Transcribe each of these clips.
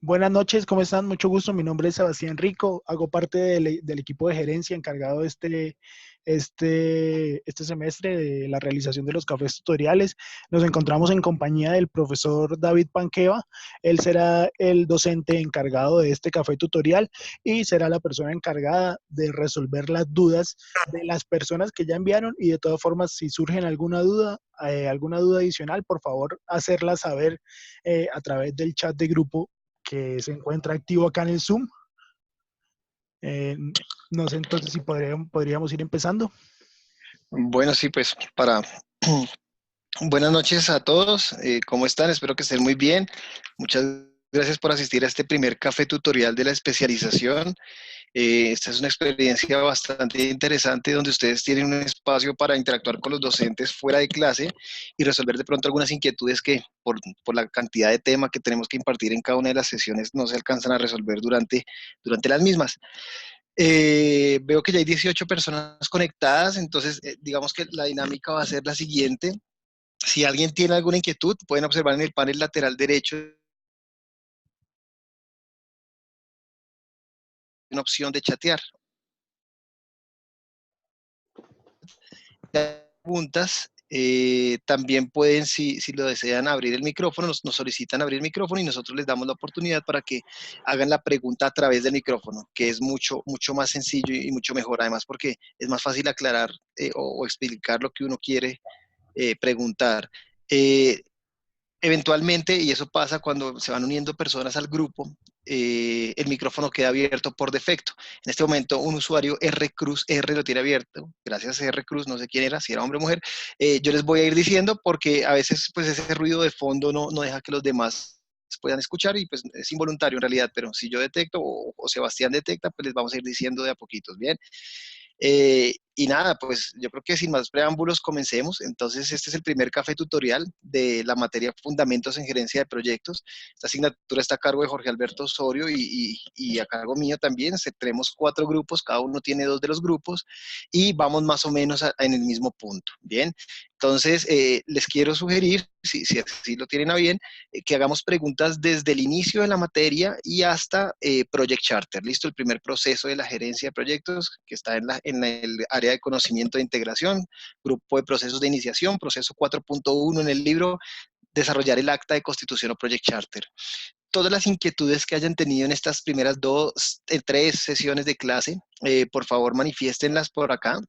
Buenas noches, ¿cómo están? Mucho gusto. Mi nombre es Sebastián Rico. Hago parte del equipo de gerencia encargado de este semestre de la realización de los cafés tutoriales. Nos encontramos en compañía del profesor David Panqueva. Él será el docente encargado de este café tutorial y será la persona encargada de resolver las dudas de las personas que ya enviaron y de todas formas, si surgen alguna duda adicional, por favor, hacerla saber a través del chat de grupo que se encuentra activo acá en el Zoom. Eh, no sé entonces si podríamos ir empezando. Bueno, sí, pues para buenas noches a todos. ¿Cómo están? Espero que estén muy bien. Muchas gracias por asistir a este primer café tutorial de la especialización. Esta es una experiencia bastante interesante donde ustedes tienen un espacio para interactuar con los docentes fuera de clase y resolver de pronto algunas inquietudes que por la cantidad de tema que tenemos que impartir en cada una de las sesiones no se alcanzan a resolver durante las mismas. Veo que ya hay 18 personas conectadas, entonces digamos que la dinámica va a ser la siguiente. Si alguien tiene alguna inquietud, pueden observar en el panel lateral derecho una opción de chatear. Preguntas, también pueden, si lo desean, abrir el micrófono, nos solicitan abrir el micrófono y nosotros les damos la oportunidad para que hagan la pregunta a través del micrófono, que es mucho más sencillo y mucho mejor, además porque es más fácil aclarar o explicar lo que uno quiere preguntar. Eh, Eventualmente, y eso pasa cuando se van uniendo personas al grupo, el micrófono queda abierto por defecto. En este momento, un usuario R Cruz R lo tiene abierto. Gracias a R Cruz, no sé quién era, si era hombre o mujer. Yo les voy a ir diciendo porque a veces pues ese ruido de fondo no deja que los demás puedan escuchar y pues es involuntario en realidad, pero si yo detecto o Sebastián detecta, pues les vamos a ir diciendo de a poquitos, ¿bien? Y nada, pues yo creo que sin más preámbulos comencemos. Entonces, este es el primer café tutorial de la materia Fundamentos en Gerencia de Proyectos. Esta asignatura está a cargo de Jorge Alberto Osorio y a cargo mío también. Tenemos 4 grupos, cada uno tiene 2 de los grupos y vamos más o menos en el mismo punto. Bien, entonces les quiero sugerir, si así lo tienen a bien, que hagamos preguntas desde el inicio de la materia y hasta Project Charter. Listo, el primer proceso de la gerencia de proyectos que está en el área de conocimiento de integración, grupo de procesos de iniciación, proceso 4.1 en el libro, desarrollar el acta de constitución o Project Charter. Todas las inquietudes que hayan tenido en estas primeras 3 sesiones de clase, por favor manifiéstenlas por acá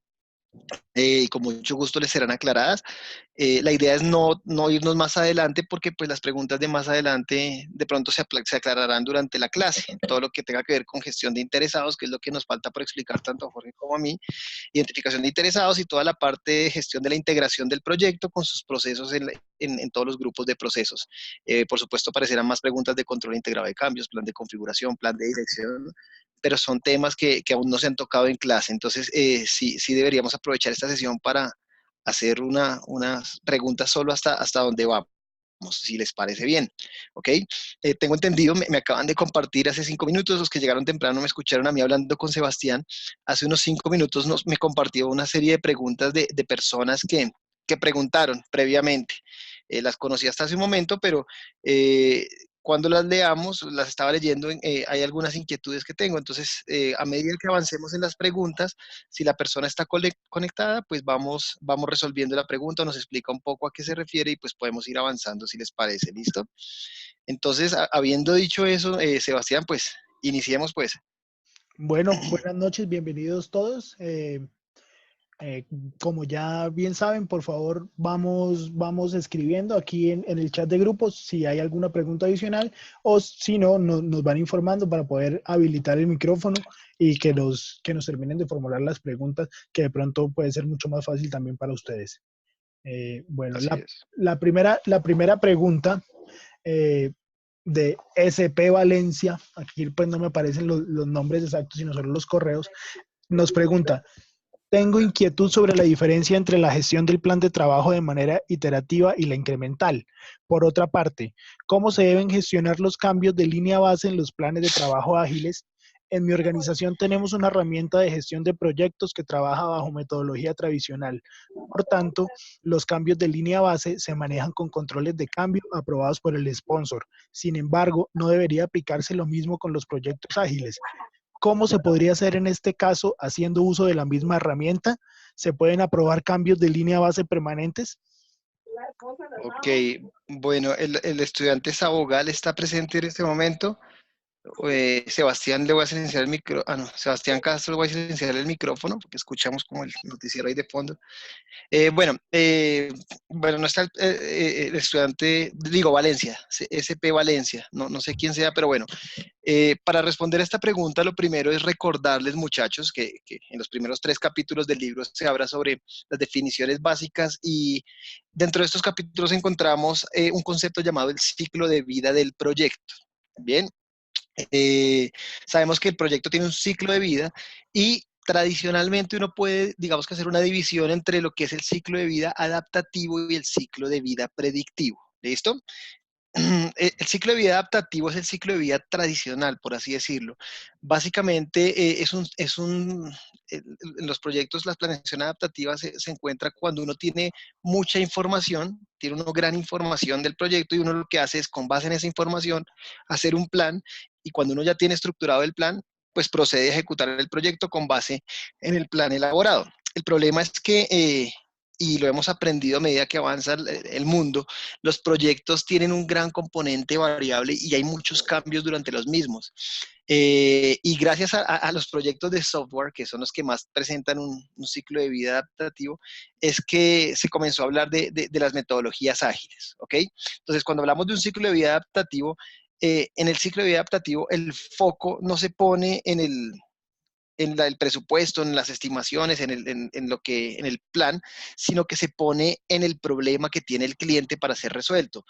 y con mucho gusto les serán aclaradas. La idea es no irnos más adelante porque pues las preguntas de más adelante de pronto se aclararán durante la clase. Todo lo que tenga que ver con gestión de interesados, que es lo que nos falta por explicar tanto a Jorge como a mí, identificación de interesados y toda la parte de gestión de la integración del proyecto con sus procesos en todos los grupos de procesos. Por supuesto, aparecerán más preguntas de control integrado de cambios, plan de configuración, plan de dirección, pero son temas que aún no se han tocado en clase. Entonces, sí deberíamos aprovechar esta sesión para hacer unas preguntas solo hasta donde vamos, si les parece bien, ¿ok? Tengo entendido, me acaban de compartir hace 5 minutos, los que llegaron temprano me escucharon a mí hablando con Sebastián, hace unos 5 minutos me compartió una serie de preguntas de personas que preguntaron previamente. Las conocí hasta hace un momento, pero cuando las leamos, las estaba leyendo, hay algunas inquietudes que tengo. Entonces, a medida que avancemos en las preguntas, si la persona está conectada, pues vamos resolviendo la pregunta, nos explica un poco a qué se refiere y pues podemos ir avanzando si les parece. ¿Listo? Entonces, habiendo dicho eso, Sebastián, pues iniciemos pues. Bueno, buenas noches, bienvenidos todos. Eh, Como ya bien saben, por favor, vamos escribiendo aquí en el chat de grupos si hay alguna pregunta adicional o si no, nos van informando para poder habilitar el micrófono y que nos terminen de formular las preguntas, que de pronto puede ser mucho más fácil también para ustedes. Bueno, Así es. la primera pregunta eh, de SP Valencia, aquí pues no me aparecen los nombres exactos, sino solo los correos, nos pregunta: tengo inquietud sobre la diferencia entre la gestión del plan de trabajo de manera iterativa y la incremental. Por otra parte, ¿cómo se deben gestionar los cambios de línea base en los planes de trabajo ágiles En mi organización tenemos una herramienta de gestión de proyectos que trabaja bajo metodología tradicional. Por tanto, los cambios de línea base se manejan con controles de cambio aprobados por el sponsor. Sin embargo, no debería aplicarse lo mismo con los proyectos ágiles. ¿Cómo se podría hacer en este caso haciendo uso de la misma herramienta? ¿Se pueden aprobar cambios de línea base permanentes? Ok, bueno, el estudiante Sabogal está presente en este momento. Sebastián, le voy a silenciar el micro, Sebastián Castro, le voy a silenciar el micrófono porque escuchamos como el noticiero ahí de fondo. Bueno, no está el estudiante, digo Valencia, SP Valencia, no sé quién sea, pero bueno, para responder a esta pregunta, lo primero es recordarles, muchachos, que en los primeros 3 capítulos del libro se habla sobre las definiciones básicas y dentro de estos capítulos encontramos un concepto llamado el ciclo de vida del proyecto. Bien, eh, sabemos que el proyecto tiene un ciclo de vida y tradicionalmente uno puede, digamos que hacer una división entre lo que es el ciclo de vida adaptativo y el ciclo de vida predictivo. ¿Listo? El ciclo de vida adaptativo es el ciclo de vida tradicional, por así decirlo. Básicamente, en los proyectos, la planeación adaptativa se encuentra cuando uno tiene mucha información, tiene una gran información del proyecto y uno lo que hace es, con base en esa información, hacer un plan y cuando uno ya tiene estructurado el plan, pues procede a ejecutar el proyecto con base en el plan elaborado. El problema es que, y lo hemos aprendido a medida que avanza el mundo, los proyectos tienen un gran componente variable y hay muchos cambios durante los mismos. Y gracias a los proyectos de software, que son los que más presentan un ciclo de vida adaptativo, es que se comenzó a hablar de las metodologías ágiles, ¿ok? Entonces, cuando hablamos de un ciclo de vida adaptativo, en el ciclo de vida adaptativo el foco no se pone el presupuesto, en las estimaciones, en el plan, sino que se pone en el problema que tiene el cliente para ser resuelto.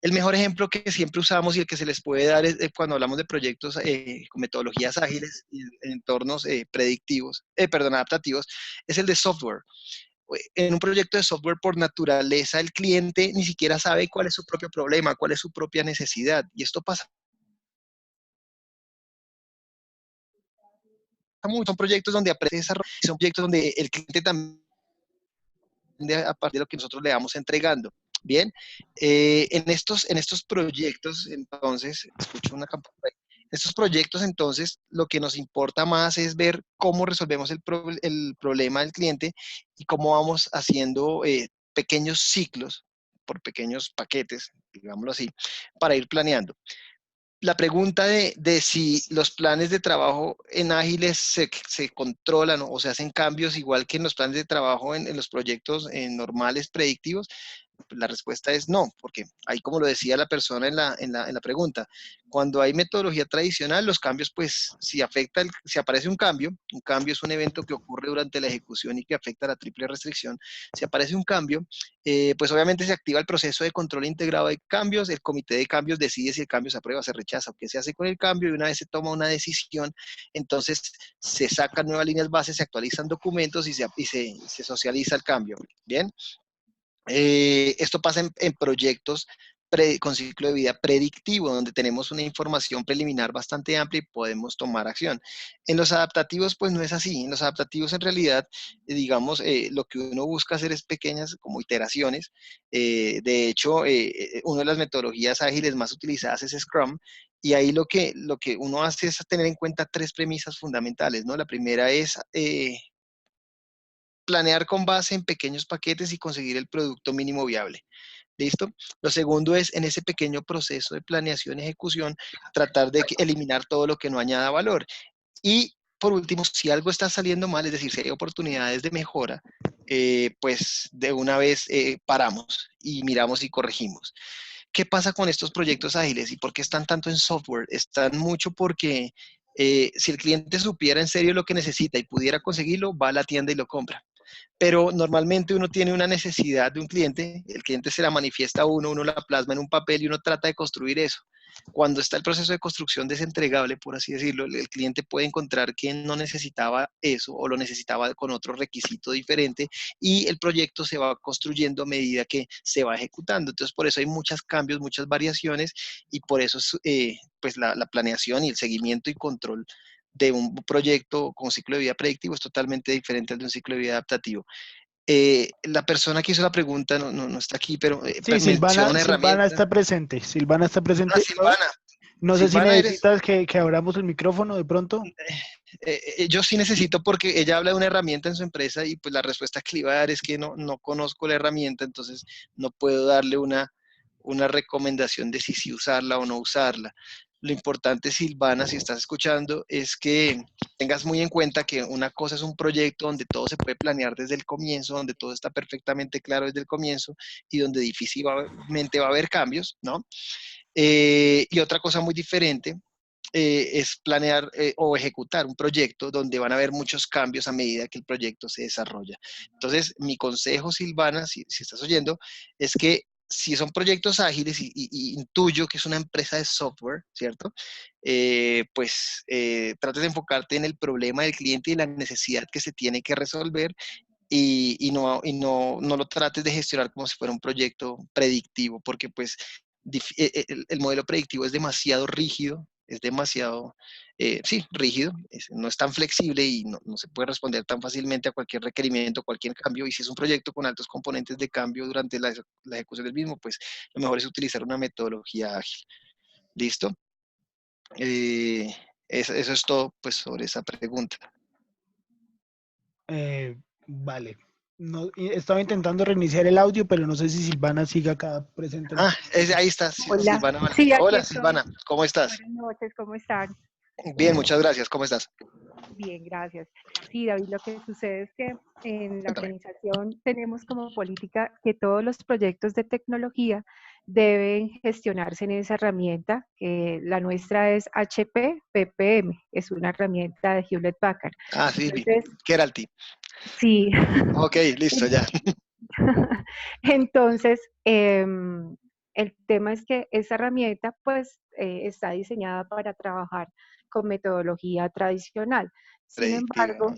El mejor ejemplo que siempre usamos y el que se les puede dar es cuando hablamos de proyectos con metodologías ágiles y en entornos predictivos, perdón, adaptativos, es el de software. En un proyecto de software, por naturaleza, el cliente ni siquiera sabe cuál es su propio problema, cuál es su propia necesidad. Y esto pasa mucho. Son proyectos donde aprende desarrollo, son proyectos donde el cliente también, a partir de lo que nosotros le vamos entregando. Bien, en estos proyectos, entonces, escucho una campana. En estos proyectos, entonces, lo que nos importa más es ver cómo resolvemos el problema del cliente y cómo vamos haciendo pequeños ciclos por pequeños paquetes, digámoslo así, para ir planeando. La pregunta de si los planes de trabajo en ágiles se controlan o se hacen cambios igual que en los planes de trabajo en los proyectos normales predictivos, la respuesta es no, porque ahí, como lo decía la persona en la pregunta, cuando hay metodología tradicional, los cambios, pues, si aparece un cambio es un evento que ocurre durante la ejecución y que afecta la triple restricción. Si aparece un cambio, pues obviamente se activa el proceso de control integrado de cambios, el comité de cambios decide si el cambio se aprueba, se rechaza o qué se hace con el cambio y una vez se toma una decisión, entonces se sacan nuevas líneas bases, se actualizan documentos y se socializa el cambio. Bien. Esto pasa en proyectos con ciclo de vida predictivo, donde tenemos una información preliminar bastante amplia y podemos tomar acción. En los adaptativos, pues no es así. En los adaptativos, en realidad, digamos, lo que uno busca hacer es pequeñas como iteraciones. De hecho, una de las metodologías ágiles más utilizadas es Scrum. Y ahí lo que uno hace es tener en cuenta 3 premisas fundamentales, ¿no? La primera es planear con base en pequeños paquetes y conseguir el producto mínimo viable. ¿Listo? Lo segundo es, en ese pequeño proceso de planeación y ejecución, tratar de eliminar todo lo que no añada valor. Y por último, si algo está saliendo mal, es decir, si hay oportunidades de mejora, pues de una vez paramos y miramos y corregimos. ¿Qué pasa con estos proyectos ágiles y por qué están tanto en software? Están mucho porque si el cliente supiera en serio lo que necesita y pudiera conseguirlo, va a la tienda y lo compra. Pero normalmente uno tiene una necesidad de un cliente, el cliente se la manifiesta a uno, uno la plasma en un papel y uno trata de construir eso. Cuando está el proceso de construcción desentregable, por así decirlo, el cliente puede encontrar que no necesitaba eso o lo necesitaba con otro requisito diferente y el proyecto se va construyendo a medida que se va ejecutando. Entonces, por eso hay muchos cambios, muchas variaciones y por eso pues la planeación y el seguimiento y control de un proyecto con ciclo de vida predictivo es totalmente diferente al de un ciclo de vida adaptativo. La persona que hizo la pregunta no está aquí, pero Sí, menciona una Silvana herramienta. está presente. Silvana está Ah, presente. No, Silvana. no sé si Silvana, eres, necesitas que abramos el micrófono de pronto. yo sí necesito porque ella habla de una herramienta en su empresa y pues la respuesta que le iba a dar es que no conozco la herramienta, entonces no puedo darle una recomendación de si usarla o no usarla. Lo importante, Silvana, si estás escuchando, es que tengas muy en cuenta que una cosa es un proyecto donde todo se puede planear desde el comienzo, donde todo está perfectamente claro desde el comienzo y donde difícilmente va a haber cambios, ¿no? Y otra cosa muy diferente es planear o ejecutar un proyecto donde van a haber muchos cambios a medida que el proyecto se desarrolla. Entonces, mi consejo, Silvana, si estás oyendo, es que si son proyectos ágiles y intuyo que es una empresa de software, ¿cierto? Pues trates de enfocarte en el problema del cliente y la necesidad que se tiene que resolver no lo trates de gestionar como si fuera un proyecto predictivo, porque pues el modelo predictivo es demasiado rígido, es demasiado, sí, rígido, no es tan flexible y no se puede responder tan fácilmente a cualquier requerimiento, cualquier cambio, y si es un proyecto con altos componentes de cambio durante la ejecución del mismo, pues lo mejor es utilizar una metodología ágil. ¿Listo? Eh, eso es todo, pues, sobre esa pregunta. Vale. No, estaba intentando reiniciar el audio, pero no sé si Silvana sigue acá presente en Ah, este momento. ahí está, Hola, Silvana sí, Valencia. aquí Hola, estoy. Silvana, ¿cómo estás? Buenas noches, ¿cómo están? Bien, muchas gracias, ¿cómo estás? Bien, gracias. Sí, David, lo que sucede es que en la Cuéntame. organización tenemos como política que todos los proyectos de tecnología deben gestionarse en esa herramienta, que la nuestra es HP PPM, es una herramienta de Hewlett Packard. Ah, Silvi, Entonces, Keralty. sí. Ok, listo, ya. Entonces, el tema es que esa herramienta pues está diseñada para trabajar con metodología tradicional. Sin Predictiva. embargo,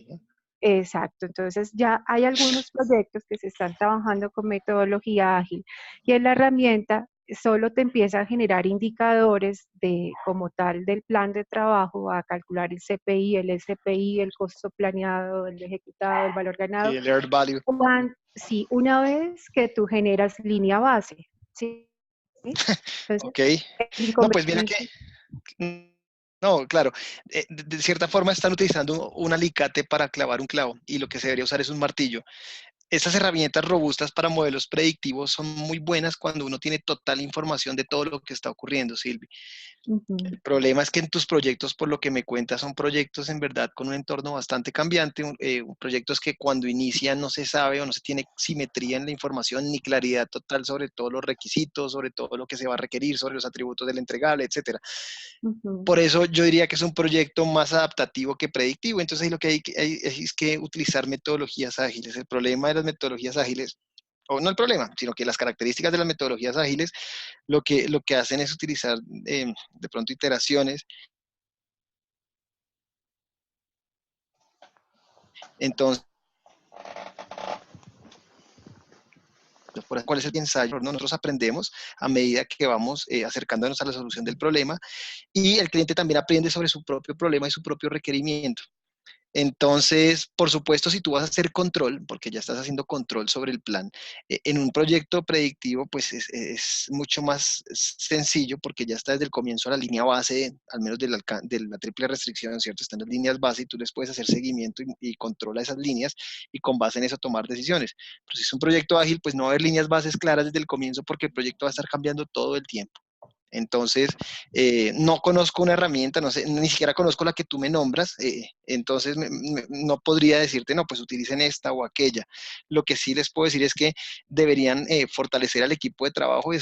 exacto, entonces ya hay algunos proyectos que se están trabajando con metodología ágil y en la herramienta solo te empieza a generar indicadores de como tal del plan de trabajo, a calcular el CPI, el SPI, el costo planeado, el ejecutado, el valor Sí, ganado. el Earth Value. Sí, una vez que tú generas línea base, ¿sí? Entonces, Ok. el No, pues mira que, inconveniente, no, claro, de cierta forma están utilizando un alicate para clavar un clavo y lo que se debería usar es un martillo. Estas herramientas robustas para modelos predictivos son muy buenas cuando uno tiene total información de todo lo que está ocurriendo, Silvi. ujú, El problema es que en tus proyectos, por lo que me cuentas, son proyectos en verdad con un entorno bastante cambiante, proyectos que cuando inician no se sabe o no se tiene simetría en la información ni claridad total sobre todos los requisitos, sobre todo lo que se va a requerir, sobre los atributos del entregable, etcétera. ujú. Por eso yo diría que es un proyecto más adaptativo que predictivo. Entonces ahí lo que hay es que utilizar metodologías ágiles. El problema de las metodologías ágiles, o no el problema, sino que las características de las metodologías ágiles lo que hacen es utilizar de pronto iteraciones. Entonces, ¿cuál es el ensayo? Nosotros aprendemos a medida que vamos acercándonos a la solución del problema y el cliente también aprende sobre su propio problema y su propio requerimiento. Entonces, por supuesto, si tú vas a hacer control, porque ya estás haciendo control sobre el plan, en un proyecto predictivo, pues es mucho más sencillo porque ya está desde el comienzo la línea base, al menos de la triple restricción, ¿cierto? Están las líneas base y tú les puedes hacer seguimiento y controla esas líneas y con base en eso tomar decisiones. Pero si es un proyecto ágil, pues no va a haber líneas bases claras desde el comienzo porque el proyecto va a estar cambiando todo el tiempo. Entonces, no conozco una herramienta, no sé, ni siquiera conozco la que tú me nombras, entonces no podría decirte, no, pues utilicen esta o aquella. Lo que sí les puedo decir es que deberían fortalecer al equipo de trabajo y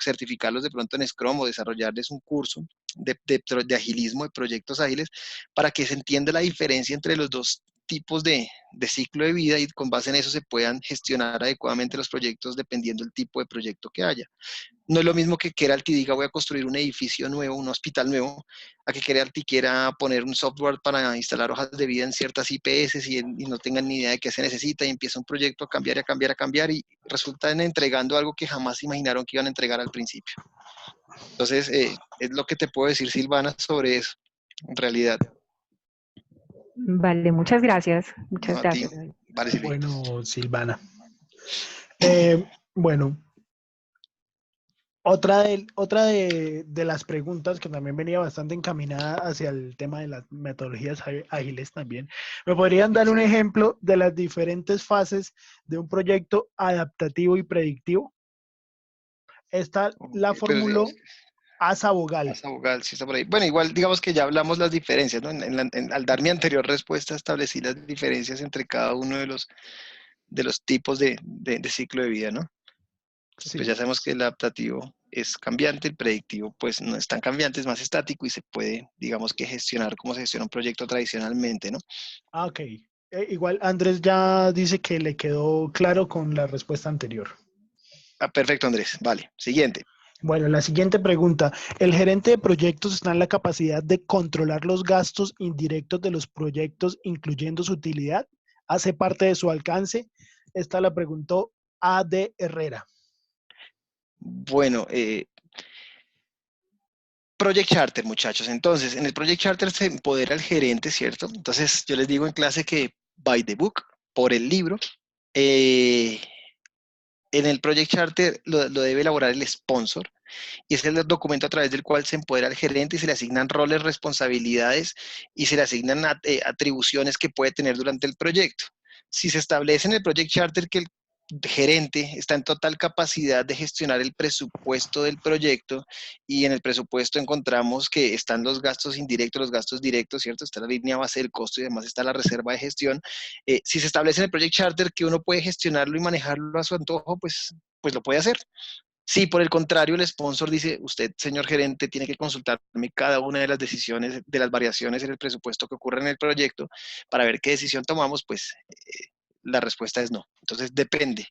certificarlos de pronto en Scrum o desarrollarles un curso de agilismo, de proyectos ágiles, para que se entienda la diferencia entre los dos tipos de ciclo de vida y con base en eso se puedan gestionar adecuadamente los proyectos dependiendo del tipo de proyecto que haya. No es lo mismo que Keralty diga voy a construir un edificio nuevo, un hospital nuevo, a que Keralty quiera poner un software para instalar hojas de vida en ciertas IPS y no tengan ni idea de qué se necesita y empieza un proyecto a cambiar y a cambiar, a cambiar y resultan entregando algo que jamás imaginaron que iban a entregar al principio. Entonces, es lo que te puedo decir, Silvana, sobre eso, en realidad. Vale, muchas gracias. No, Muchas a ti. gracias. Vale, Silvi. Bueno, Silvana. Bueno, otra de las preguntas que también venía bastante encaminada hacia el tema de las metodologías ágiles también. ¿Me podrían dar un ejemplo de las diferentes fases de un proyecto adaptativo y predictivo? Esta la Okay, pero formuló Asa Bogal. Asa Vogal, sí está por ahí. Bueno, igual digamos que ya hablamos las diferencias, ¿no? Al dar mi anterior respuesta establecí las diferencias entre cada uno de los tipos de ciclo de vida, ¿no? Entonces, pues Sí. ya sabemos que el adaptativo es cambiante, el predictivo pues no es tan cambiante, es más estático y se puede, digamos que gestionar como se gestiona un proyecto tradicionalmente, ¿no? Ah, ok. Igual Andrés ya dice que le quedó claro con la respuesta anterior. Ah, perfecto, Andrés. Vale, siguiente. Bueno, la siguiente pregunta. ¿El gerente de proyectos está en la capacidad de controlar los gastos indirectos de los proyectos, incluyendo su utilidad? ¿Hace parte de su alcance? Esta la preguntó A.D. Herrera. Bueno, Project Charter, muchachos. Entonces, en el Project Charter se empodera al gerente, ¿cierto? Entonces, yo les digo en clase que by the book, por el libro, eh, en el Project Charter lo debe elaborar el sponsor y es el documento a través del cual se empodera al gerente y se le asignan roles, responsabilidades y se le asignan atribuciones que puede tener durante el proyecto. Si se establece en el Project Charter que el gerente está en total capacidad de gestionar el presupuesto del proyecto y en el presupuesto encontramos que están los gastos indirectos, los gastos directos, ¿cierto? Está la línea base del costo y además está la reserva de gestión. Si se establece en el Project Charter que uno puede gestionarlo y manejarlo a su antojo, pues lo puede hacer. Si por el contrario el sponsor dice, usted, señor gerente, tiene que consultarme cada una de las decisiones, de las variaciones en el presupuesto que ocurre en el proyecto para ver qué decisión tomamos, pues la respuesta es no. Entonces depende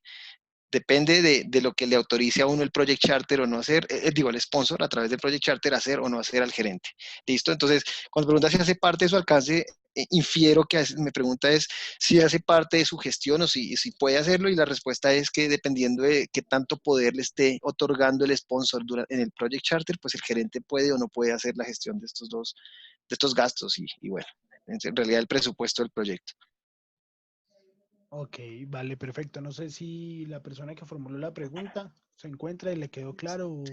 de lo que le autorice a uno el Project Charter o no hacer, digo, el sponsor a través del Project Charter hacer o no hacer al gerente. ¿Listo? Entonces, cuando pregunta si hace parte de su alcance, infiero que me pregunta es si hace parte de su gestión o si puede hacerlo y la respuesta es que dependiendo de qué tanto poder le esté otorgando el sponsor en el Project Charter, pues el gerente puede o no puede hacer la gestión de estos gastos y bueno, en realidad el presupuesto del proyecto. Ok, vale, perfecto. No sé si la persona que formuló la pregunta se encuentra y le quedó claro.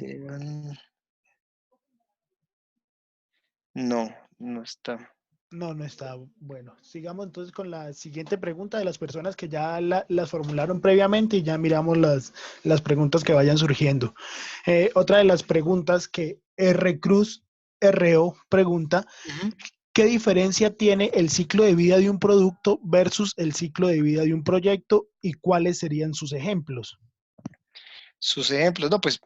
No, no está. No, no está. Bueno, sigamos entonces con la siguiente pregunta de las personas que ya las formularon previamente y ya miramos las preguntas que vayan surgiendo. Otra de las preguntas que R. Cruz RO pregunta, ¿qué diferencia tiene el ciclo de vida de un producto versus el ciclo de vida de un proyecto y cuáles serían sus ejemplos? Sus ejemplos, no, pues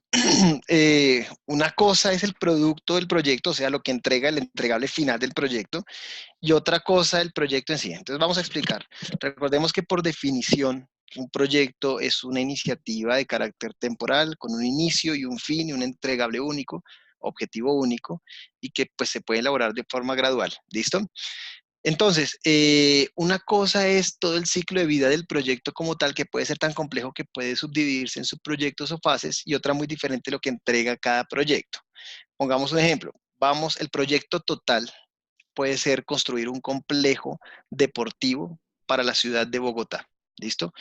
una cosa es el producto del proyecto, o sea, lo que entrega el entregable final del proyecto, y otra cosa el proyecto en sí. Entonces vamos a explicar. Recordemos que por definición, un proyecto es una iniciativa de carácter temporal, con un inicio y un fin y un entregable único, objetivo único, y que pues se puede elaborar de forma gradual. ¿Listo? Entonces, una cosa es todo el ciclo de vida del proyecto como tal, que puede ser tan complejo que puede subdividirse en subproyectos o fases, y otra muy diferente lo que entrega cada proyecto. Pongamos un ejemplo. El proyecto total puede ser construir un complejo deportivo para la ciudad de Bogotá. ¿Listo?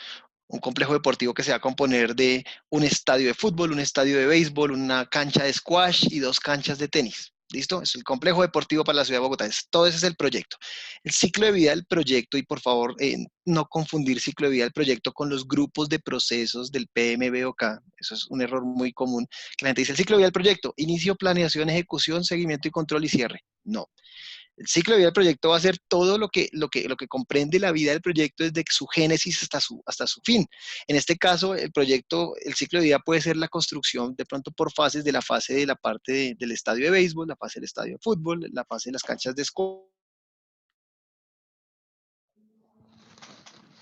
Un complejo deportivo que se va a componer de un estadio de fútbol, un estadio de béisbol, una cancha de squash y 2 canchas de tenis. ¿Listo? Es el complejo deportivo para la ciudad de Bogotá. Todo ese es el proyecto. El ciclo de vida del proyecto, y por favor, no confundir ciclo de vida del proyecto con los grupos de procesos del PMBOK. Eso es un error muy común. Que la gente dice, el ciclo de vida del proyecto, inicio, planeación, ejecución, seguimiento y control y cierre. No. El ciclo de vida del proyecto va a ser todo lo que comprende la vida del proyecto desde su génesis hasta su fin. En este caso, el ciclo de vida puede ser la construcción de pronto por fases de la fase de la parte del estadio de béisbol, la fase del estadio de fútbol, la fase de las canchas de escuela.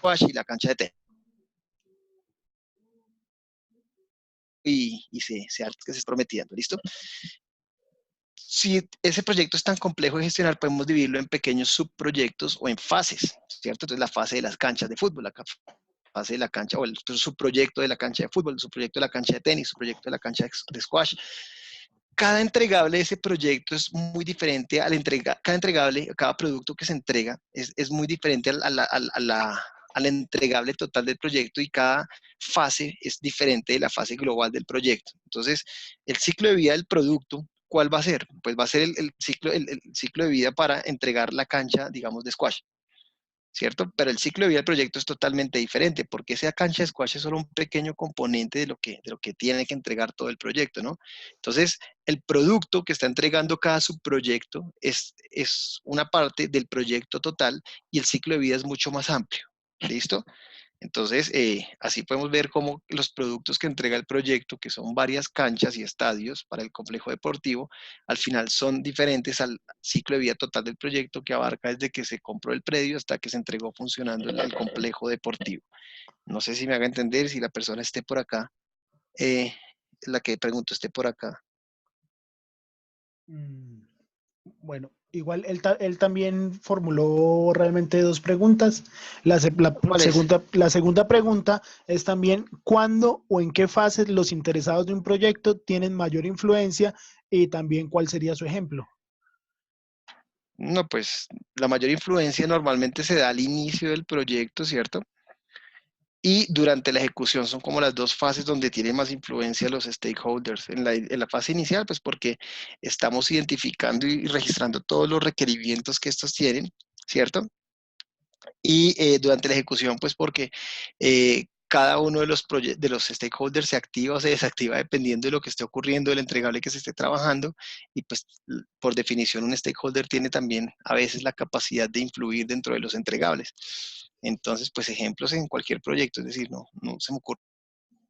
squash y la cancha de tenis. Y se está prometiendo, ¿listo? Si ese proyecto es tan complejo de gestionar, podemos dividirlo en pequeños subproyectos o en fases, ¿cierto? Entonces, la fase de las canchas de fútbol, la fase de la cancha, o el subproyecto de la cancha de fútbol, el subproyecto de la cancha de tenis, el subproyecto de la cancha de squash. Cada entregable de ese proyecto es muy diferente cada entregable, cada producto que se entrega es muy diferente al entregable total del proyecto, y cada fase es diferente de la fase global del proyecto. Entonces, el ciclo de vida del producto, ¿cuál va a ser? Pues va a ser el ciclo de vida para entregar la cancha, digamos, de squash, ¿cierto? Pero el ciclo de vida del proyecto es totalmente diferente, porque esa cancha de squash es solo un pequeño componente de lo que tiene que entregar todo el proyecto, ¿no? Entonces, el producto que está entregando cada subproyecto es una parte del proyecto total, y el ciclo de vida es mucho más amplio, ¿listo? Entonces, así podemos ver cómo los productos que entrega el proyecto, que son varias canchas y estadios para el complejo deportivo, al final son diferentes al ciclo de vida total del proyecto, que abarca desde que se compró el predio hasta que se entregó funcionando el complejo deportivo. No sé si me haga entender, si la persona esté por acá, la que pregunto esté por acá. Bueno, igual él también formuló realmente dos preguntas. ¿Cuál es? La segunda pregunta es también cuándo o en qué fases los interesados de un proyecto tienen mayor influencia, y también cuál sería su ejemplo. No, pues la mayor influencia normalmente se da al inicio del proyecto, ¿cierto? Y durante la ejecución son como las dos fases donde tienen más influencia los stakeholders. En la fase inicial, pues porque estamos identificando y registrando todos los requerimientos que estos tienen, ¿cierto? Y durante la ejecución, pues porque cada uno de los stakeholders se activa o se desactiva dependiendo de lo que esté ocurriendo, del entregable que se esté trabajando, y pues por definición un stakeholder tiene también a veces la capacidad de influir dentro de los entregables. Entonces, pues ejemplos en cualquier proyecto, es decir, no se me ocurre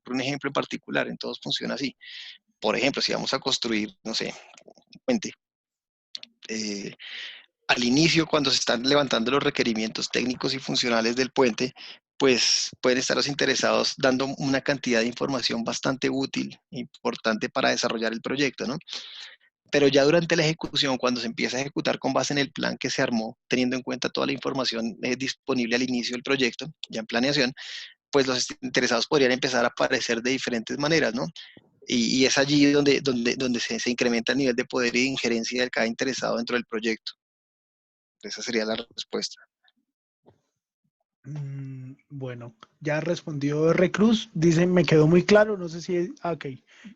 un ejemplo en particular, en todos funciona así. Por ejemplo, si vamos a construir, no sé, un puente, al inicio, cuando se están levantando los requerimientos técnicos y funcionales del puente, pues pueden estar los interesados dando una cantidad de información bastante útil, importante para desarrollar el proyecto, ¿no? Pero ya durante la ejecución, cuando se empieza a ejecutar con base en el plan que se armó, teniendo en cuenta toda la información disponible al inicio del proyecto, ya en planeación, pues los interesados podrían empezar a aparecer de diferentes maneras, ¿no? Y es allí donde se incrementa el nivel de poder e injerencia de cada interesado dentro del proyecto. Esa sería la respuesta. Bueno, ya respondió Recruz. Dice, me quedó muy claro. No sé si... ok,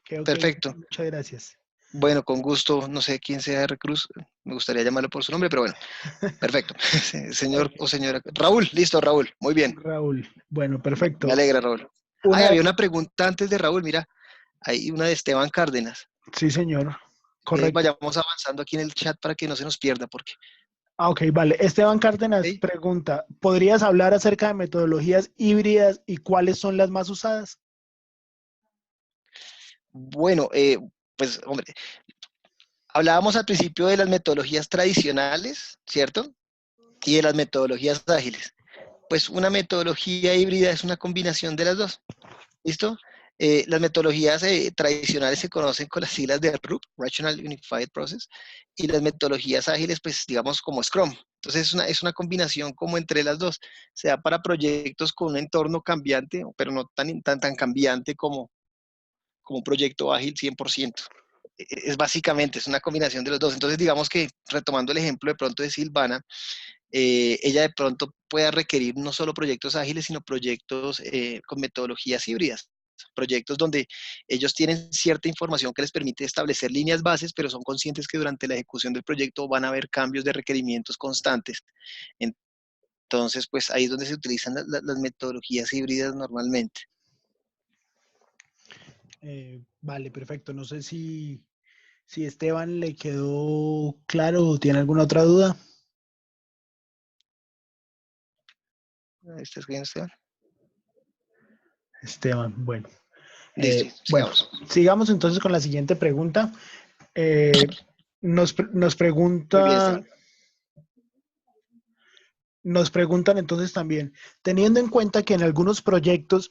quedó claro. Perfecto. Muchas gracias. Bueno, con gusto, no sé quién sea Recruz, me gustaría llamarlo por su nombre, pero bueno, perfecto. Señor o señora. Raúl, listo, Raúl, muy bien. Raúl, bueno, perfecto. Me alegra, Raúl. Había una pregunta antes de Raúl, mira, hay una de Esteban Cárdenas. Sí, señor. Correcto. Vayamos avanzando aquí en el chat para que no se nos pierda, porque... Ok, vale. Esteban Cárdenas pregunta, ¿podrías hablar acerca de metodologías híbridas y cuáles son las más usadas? Bueno, pues, hombre, hablábamos al principio de las metodologías tradicionales, ¿cierto? Y de las metodologías ágiles. Pues una metodología híbrida es una combinación de las dos. ¿Listo? Las metodologías tradicionales se conocen con las siglas de RUP, Rational Unified Process, y las metodologías ágiles, pues digamos como Scrum. Entonces es una combinación como entre las dos. Se da para proyectos con un entorno cambiante, pero no tan cambiante como un proyecto ágil 100%. Es una combinación de los dos. Entonces digamos que, retomando el ejemplo de pronto de Silvana, ella de pronto pueda requerir no solo proyectos ágiles, sino proyectos con metodologías híbridas. Proyectos donde ellos tienen cierta información que les permite establecer líneas bases, pero son conscientes que durante la ejecución del proyecto van a haber cambios de requerimientos constantes. Entonces, pues ahí es donde se utilizan las metodologías híbridas normalmente. Vale, perfecto. No sé si Esteban le quedó claro o tiene alguna otra duda. ¿Estás bien, Esteban? Esteban, bueno. Listo, sigamos. Bueno, sigamos entonces con la siguiente pregunta. Nos Muy bien, pregunta... Esteban. Nos preguntan entonces también, teniendo en cuenta que en algunos proyectos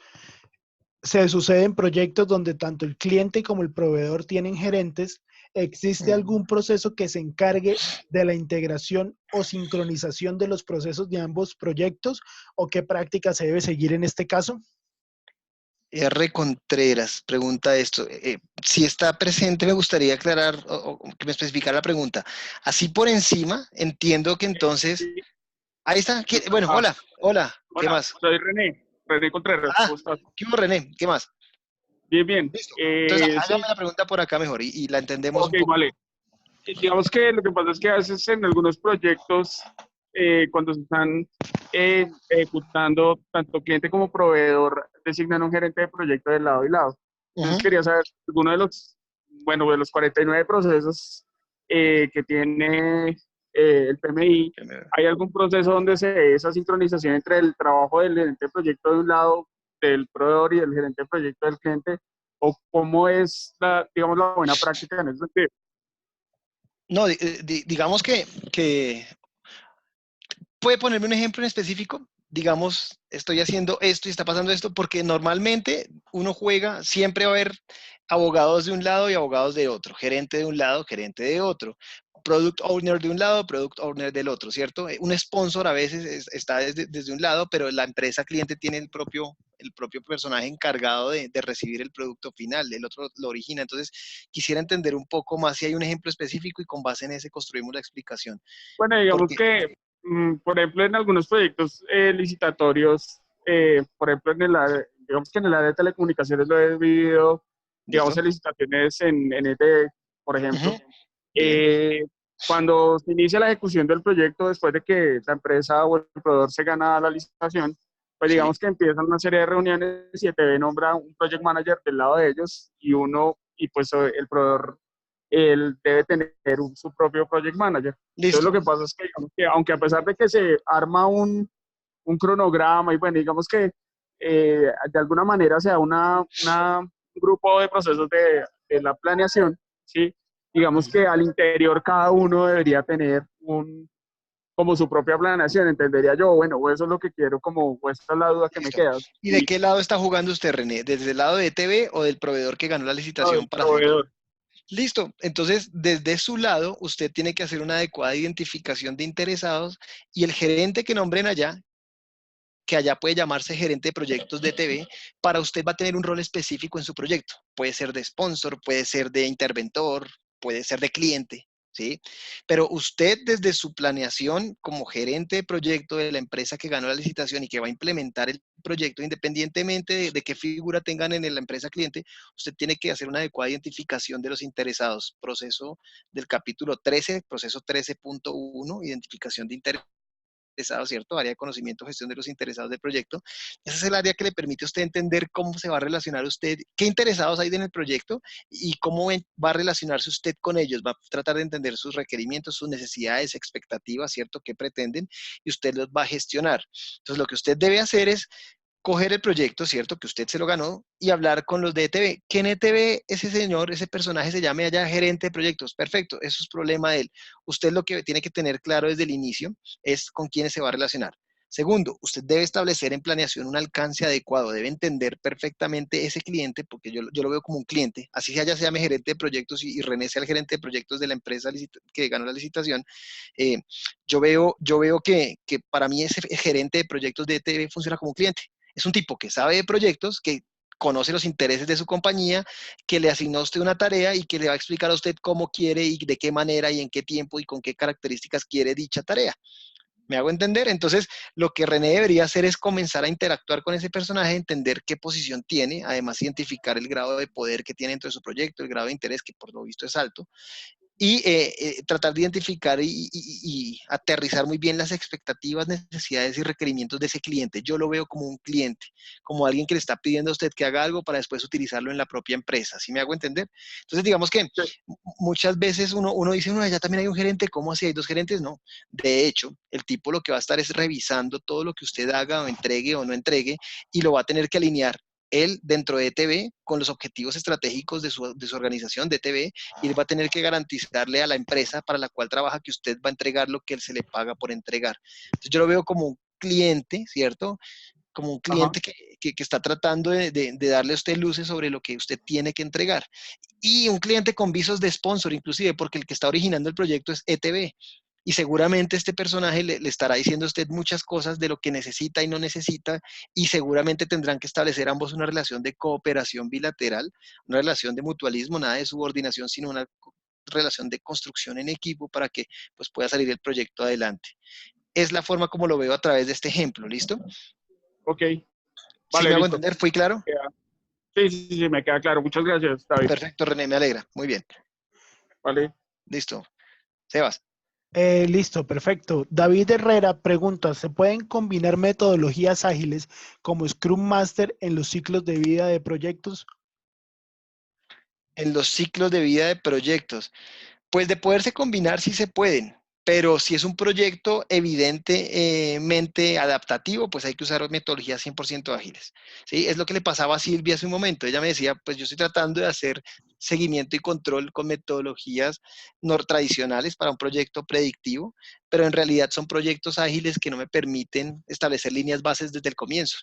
se suceden proyectos donde tanto el cliente como el proveedor tienen gerentes, ¿existe Ujú. algún proceso que se encargue de la integración o sincronización de los procesos de ambos proyectos? ¿O qué práctica se debe seguir en este caso? R. Contreras pregunta esto. Si está presente, me gustaría aclarar o que me especificara la pregunta. Así por encima, entiendo que entonces. Sí, Ahí está. Bueno, ah, hola. ¿Qué hola, más? soy René Contreras, Ah, ¿cómo estás? ¿qué hubo, René? ¿Qué más? Bien, bien. Listo. Entonces, hágame Sí, la pregunta por acá mejor y la entendemos ok, un poco. vale. Digamos que lo que pasa es que a veces en algunos proyectos, cuando se están ejecutando, tanto cliente como proveedor designan un gerente de proyecto de lado y lado. Ujú. Entonces quería saber, alguno de los, bueno, de los 49 procesos que tiene el PMI, ¿hay algún proceso donde se dé esa sincronización entre el trabajo del gerente de proyecto de un lado, del proveedor y del gerente de proyecto del cliente? ¿O cómo es la, digamos, la buena práctica en ese sentido? No, digamos que ¿puede ponerme un ejemplo en específico? Digamos, estoy haciendo esto y está pasando esto, porque normalmente uno juega, siempre va a haber abogados de un lado y abogados de otro, gerente de un lado, gerente de otro, product owner de un lado, product owner del otro, ¿cierto? Un sponsor a veces está desde un lado, pero la empresa cliente tiene el propio personaje encargado de recibir el producto final, el otro lo origina. Entonces, quisiera entender un poco más si hay un ejemplo específico y con base en ese construimos la explicación. Bueno, digamos Porque, que, por ejemplo, en algunos proyectos licitatorios, por ejemplo, digamos que en el área de telecomunicaciones lo he vivido, digamos, ¿listo? en licitaciones en NTE, por ejemplo. Ujú. Bien, Eh, Cuando se inicia la ejecución del proyecto, después de que la empresa o el proveedor se gana la licitación, pues sí, digamos que empiezan una serie de reuniones y ETB nombra un project manager del lado de ellos y y pues el proveedor, él debe tener su propio project manager. Entonces lo listo. que pasa es que, digamos que aunque a pesar de que se arma un cronograma y bueno, digamos que de alguna manera se da un grupo de procesos de la planeación, ¿sí? Digamos Ujú. que al interior cada uno debería tener como su propia planeación, entendería yo, bueno, o eso es lo que quiero, como, o esta es la duda que me Listo. queda. ¿Y de Y qué lado está jugando usted, René? ¿Desde el lado de ETB o del proveedor que ganó la no, licitación el para hacerlo? proveedor. Listo. Entonces, desde su lado, usted tiene que hacer una adecuada identificación de interesados y el gerente que nombren allá, que allá puede llamarse gerente de proyectos de ETB, para usted va a tener un rol específico en su proyecto. Puede ser de sponsor, puede ser de interventor, puede ser de cliente, ¿sí? Pero usted desde su planeación como gerente de proyecto de la empresa que ganó la licitación y que va a implementar el proyecto, independientemente de qué figura tengan en la empresa cliente, usted tiene que hacer una adecuada identificación de los interesados. Proceso del capítulo 13, proceso 13.1, identificación de interesados, ¿cierto? Área de conocimiento, gestión de los interesados del proyecto. Ese es el área que le permite a usted entender cómo se va a relacionar usted, qué interesados hay en el proyecto y cómo va a relacionarse usted con ellos. Va a tratar de entender sus requerimientos, sus necesidades, expectativas, ¿cierto? ¿Qué pretenden? Y usted los va a gestionar. Entonces, lo que usted debe hacer es coger el proyecto, ¿cierto? Que usted se lo ganó y hablar con los de ETB. Que en ETB ese señor, ese personaje se llame allá gerente de proyectos. Perfecto, eso es problema de él. Usted lo que tiene que tener claro desde el inicio es con quiénes se va a relacionar. Segundo, usted debe establecer en planeación un alcance adecuado, debe entender perfectamente ese cliente, porque yo lo veo como un cliente, así sea ya se llame gerente de proyectos y René sea el gerente de proyectos de la empresa que ganó la licitación. eh, yo veo que para mí ese gerente de proyectos de ETB funciona como cliente. Es un tipo que sabe de proyectos, que conoce los intereses de su compañía, que le asignó a usted una tarea y que le va a explicar a usted cómo quiere y de qué manera y en qué tiempo y con qué características quiere dicha tarea. ¿Me hago entender? Entonces, lo que René debería hacer es comenzar a interactuar con ese personaje, entender qué posición tiene, además identificar el grado de poder que tiene dentro de su proyecto, el grado de interés que por lo visto es alto, y tratar de identificar y aterrizar muy bien las expectativas, necesidades y requerimientos de ese cliente. Yo lo veo como un cliente, como alguien que le está pidiendo a usted que haga algo para después utilizarlo en la propia empresa. ¿Sí me hago entender? Entonces, digamos que muchas veces uno dice, no, allá también hay un gerente, ¿cómo así hay dos gerentes? No. De hecho, el tipo lo que va a estar es revisando todo lo que usted haga o entregue o no entregue y lo va a tener que alinear él dentro de ETB, con los objetivos estratégicos de su organización de ETB, y él va a tener que garantizarle a la empresa para la cual trabaja que usted va a entregar lo que él se le paga por entregar. Entonces yo lo veo como un cliente, ¿cierto? Como un Ajá. cliente que está tratando de darle a usted luces sobre lo que usted tiene que entregar. Y un cliente con visos de sponsor, inclusive, porque el que está originando el proyecto es ETB. Y seguramente este personaje le estará diciendo a usted muchas cosas de lo que necesita y no necesita, y seguramente tendrán que establecer ambos una relación de cooperación bilateral, una relación de mutualismo, nada de subordinación, sino una relación de construcción en equipo para que pues, pueda salir el proyecto adelante. Es la forma como lo veo a través de este ejemplo, ¿listo? Ok, ¿Sí vale, me hago listo. entender? ¿Fui claro? Sí, sí, sí, me queda claro. Muchas gracias, David. Perfecto, René, me alegra. Muy bien. Vale. Listo. Sebas. Listo, perfecto. David Herrera pregunta, ¿se pueden combinar metodologías ágiles como Scrum Master en los ciclos de vida de proyectos? En los ciclos de vida de proyectos. Pues de poderse combinar sí se pueden, pero si es un proyecto evidentemente adaptativo, pues hay que usar metodologías 100% ágiles. ¿Sí? Es lo que le pasaba a Silvia hace un momento. Ella me decía, pues yo estoy tratando de hacer seguimiento y control con metodologías no tradicionales para un proyecto predictivo, pero en realidad son proyectos ágiles que no me permiten establecer líneas bases desde el comienzo.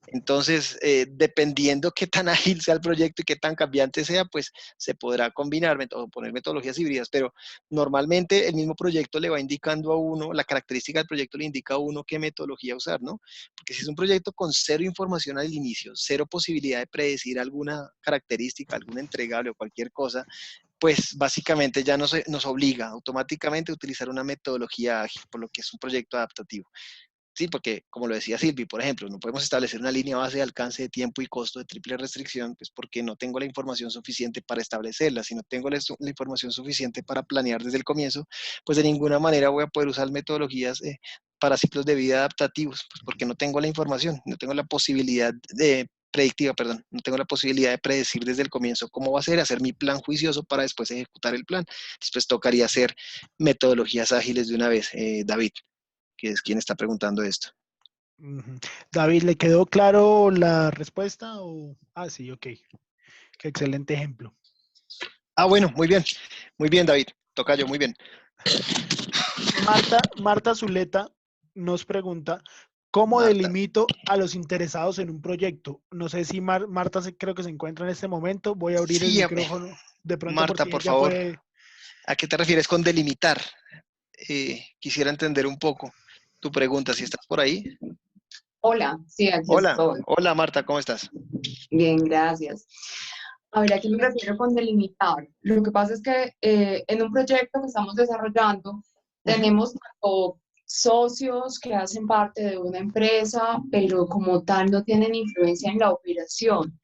Entonces, dependiendo qué tan ágil sea el proyecto y qué tan cambiante sea, pues se podrá combinar o poner metodologías híbridas, pero normalmente el mismo proyecto le va indicando a uno, la característica del proyecto le indica a uno qué metodología usar, ¿no? Porque si es un proyecto con cero información al inicio, cero posibilidad de predecir alguna característica, algún entregable o cualquier cosa, pues básicamente ya nos obliga automáticamente a utilizar una metodología ágil, por lo que es un proyecto adaptativo. Sí, porque como lo decía Silvi, por ejemplo, no podemos establecer una línea base de alcance de tiempo y costo de triple restricción, pues porque no tengo la información suficiente para establecerla. Si no tengo la información suficiente para planear desde el comienzo, pues de ninguna manera voy a poder usar metodologías para ciclos de vida adaptativos, pues porque no tengo la información, no tengo la posibilidad de predictiva, perdón, no tengo la posibilidad de predecir desde el comienzo cómo va a ser, hacer mi plan juicioso para después ejecutar el plan. Después tocaría hacer metodologías ágiles de una vez, David, que es quien está preguntando esto. Ujú. David, ¿le quedó claro la respuesta? Ah, sí, ok. Qué excelente ejemplo. Ah, bueno, muy bien, David, tocayo, muy bien. Marta Zuleta nos pregunta, ¿cómo Marta. delimito a los interesados en un proyecto? No sé si Marta creo que se encuentra en este momento. Voy a abrir el Sí, micrófono de pronto por Marta, si por ella favor, puede. ¿a qué te refieres con delimitar? Quisiera entender un poco tu pregunta, si estás por ahí. Hola, sí, aquí Hola, estoy. hola Marta, ¿cómo estás? Bien, gracias. A ver, ¿a qué me refiero con delimitar? Lo que pasa es que en un proyecto que estamos desarrollando Ujú. tenemos tanto socios que hacen parte de una empresa, pero como tal no tienen influencia en la operación. Ok,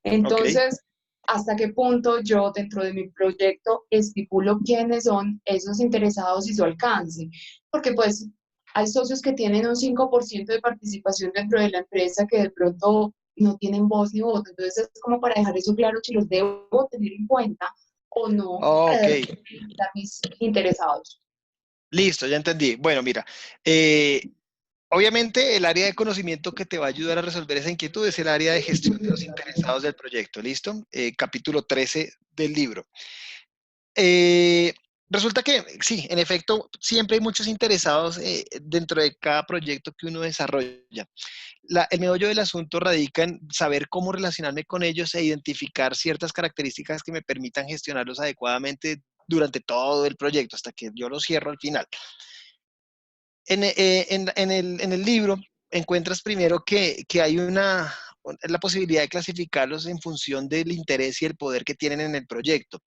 Entonces, ¿hasta qué punto yo dentro de mi proyecto estipulo quiénes son esos interesados y su alcance? Porque pues hay socios que tienen un 5% de participación dentro de la empresa que de pronto no tienen voz ni voto. Entonces es como para dejar eso claro si los debo tener en cuenta o no ok, para delimitar mis interesados. listo, ya entendí. Bueno, mira, eh, obviamente el área de conocimiento que te va a ayudar a resolver esa inquietud es el área de gestión de los interesados del proyecto, ¿listo? Capítulo 13 del libro. Eh, Resulta que sí, en efecto, siempre hay muchos interesados dentro de cada proyecto que uno desarrolla. El meollo del asunto radica en saber cómo relacionarme con ellos e identificar ciertas características que me permitan gestionarlos adecuadamente durante todo el proyecto, hasta que yo lo cierro al final. En el libro encuentras primero que hay la posibilidad de clasificarlos en función del interés y el poder que tienen en el proyecto.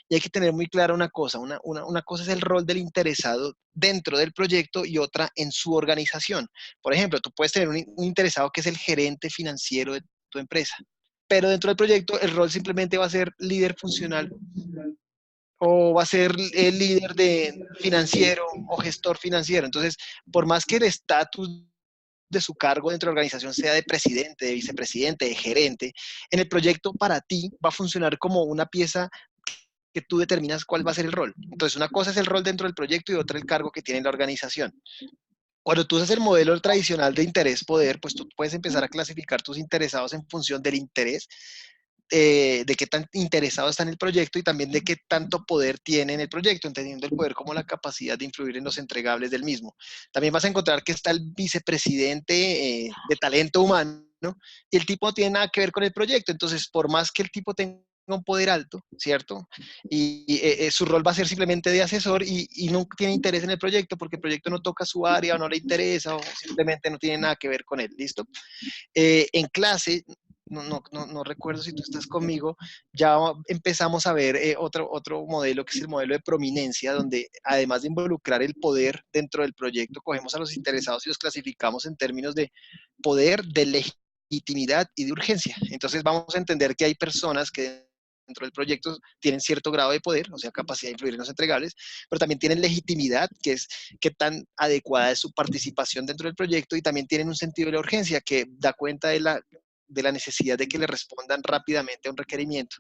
Y hay que tener muy clara una cosa, una cosa es el rol del interesado dentro del proyecto y otra en su organización. Por ejemplo, tú puedes tener un interesado que es el gerente financiero de tu empresa, pero dentro del proyecto el rol simplemente va a ser líder funcional o va a ser el líder de financiero o gestor financiero. Entonces, por más que el estatus de su cargo dentro de la organización sea de presidente, de vicepresidente, de gerente, en el proyecto para ti va a funcionar como una pieza que tú determinas cuál va a ser el rol. Entonces, una cosa es el rol dentro del proyecto y otra el cargo que tiene la organización. Cuando tú usas el modelo tradicional de interés-poder, pues tú puedes empezar a clasificar tus interesados en función del interés, de qué tan interesado está en el proyecto y también de qué tanto poder tiene en el proyecto, entendiendo el poder como la capacidad de influir en los entregables del mismo. También vas a encontrar que está el vicepresidente de talento humano, ¿no? Y el tipo no tiene nada que ver con el proyecto, entonces por más que el tipo tenga un poder alto, ¿cierto? Y su rol va a ser simplemente de asesor y no tiene interés en el proyecto porque el proyecto no toca su área o no le interesa o simplemente no tiene nada que ver con él, ¿listo? En clase, no recuerdo si tú estás conmigo, ya empezamos a ver otro modelo que es el modelo de prominencia, donde además de involucrar el poder dentro del proyecto, cogemos a los interesados y los clasificamos en términos de poder, de legitimidad y de urgencia. Entonces vamos a entender que hay personas que dentro del proyecto tienen cierto grado de poder, o sea, capacidad de influir en los entregables, pero también tienen legitimidad, que es qué tan adecuada es su participación dentro del proyecto, y también tienen un sentido de la urgencia que da cuenta de la necesidad de que le respondan rápidamente a un requerimiento.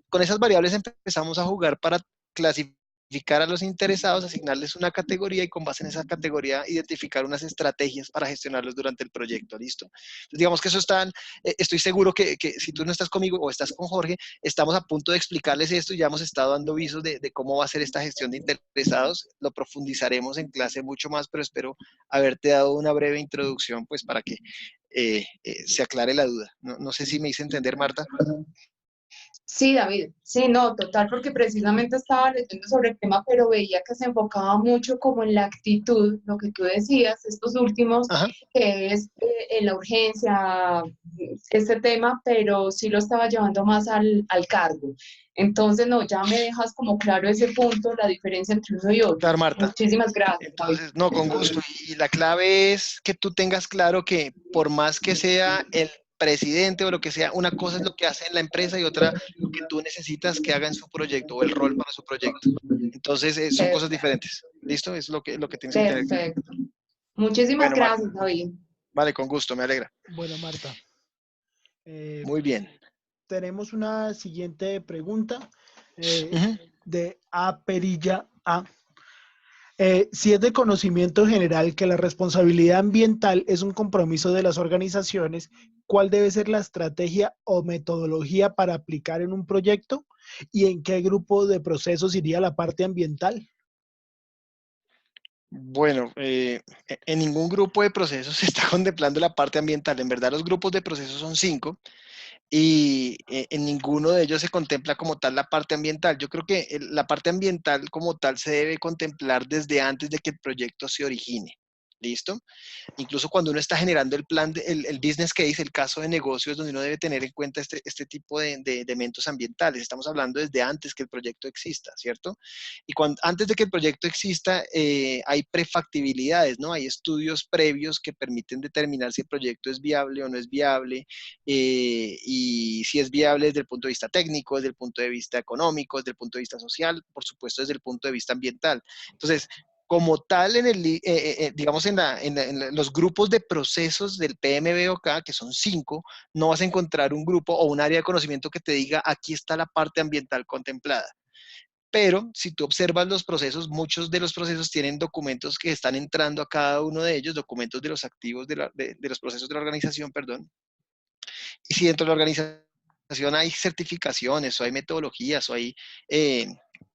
Con esas variables empezamos a jugar para clasificar a los interesados, asignarles una categoría y con base en esa categoría identificar unas estrategias para gestionarlos durante el proyecto, ¿listo? Entonces, digamos que eso están, estoy seguro que si tú no estás conmigo o estás con Jorge, estamos a punto de explicarles esto y ya hemos estado dando visos de cómo va a ser esta gestión de interesados, lo profundizaremos en clase mucho más, pero espero haberte dado una breve introducción pues para que se aclare la duda. No sé si me hice entender, Marta. Sí, David, sí, no, total, porque precisamente estaba leyendo sobre el tema, pero veía que se enfocaba mucho como en la actitud, lo que tú decías, estos últimos, Ajá. que es en la urgencia, este tema, pero sí lo estaba llevando más al cargo. Entonces, no, ya me dejas como claro ese punto, la diferencia entre uno y otro. Claro, Marta. Muchísimas gracias, David. Entonces, no, con gusto. Y la clave es que tú tengas claro que por más que sea el presidente o lo que sea, una cosa es lo que hace en la empresa y otra lo que tú necesitas que haga en su proyecto o el rol para su proyecto. Entonces, son cosas diferentes. ¿Listo? Es lo que tienes que tener claro. Perfecto. Muchísimas Bueno, Marta. gracias, David. Vale, con gusto, me alegra. Bueno, Marta, Muy bien. tenemos una siguiente pregunta Ujú. de A. Perilla A. Si es de conocimiento general que la responsabilidad ambiental es un compromiso de las organizaciones, ¿cuál debe ser la estrategia o metodología para aplicar en un proyecto? ¿Y en qué grupo de procesos iría la parte ambiental? Bueno, en ningún grupo de procesos se está contemplando la parte ambiental. En verdad, los grupos de procesos son 5 y en ninguno de ellos se contempla como tal la parte ambiental. Yo creo que la parte ambiental como tal se debe contemplar desde antes de que el proyecto se origine. ¿Listo? Incluso cuando uno está generando el plan, el business case, el caso de negocio, es donde uno debe tener en cuenta este tipo de elementos ambientales. Estamos hablando desde antes que el proyecto exista, ¿cierto? Y antes de que el proyecto exista, hay prefactibilidades, ¿no? Hay estudios previos que permiten determinar si el proyecto es viable o no es viable, y si es viable desde el punto de vista técnico, desde el punto de vista económico, desde el punto de vista social, por supuesto desde el punto de vista ambiental. Entonces, como tal, digamos, en los grupos de procesos del PMBOK, que son 5, no vas a encontrar un grupo o un área de conocimiento que te diga, aquí está la parte ambiental contemplada. Pero si tú observas los procesos, muchos de los procesos tienen documentos que están entrando a cada uno de ellos, documentos de los activos de los procesos de la organización, perdón. Y si dentro de la organización hay certificaciones o hay metodologías o hay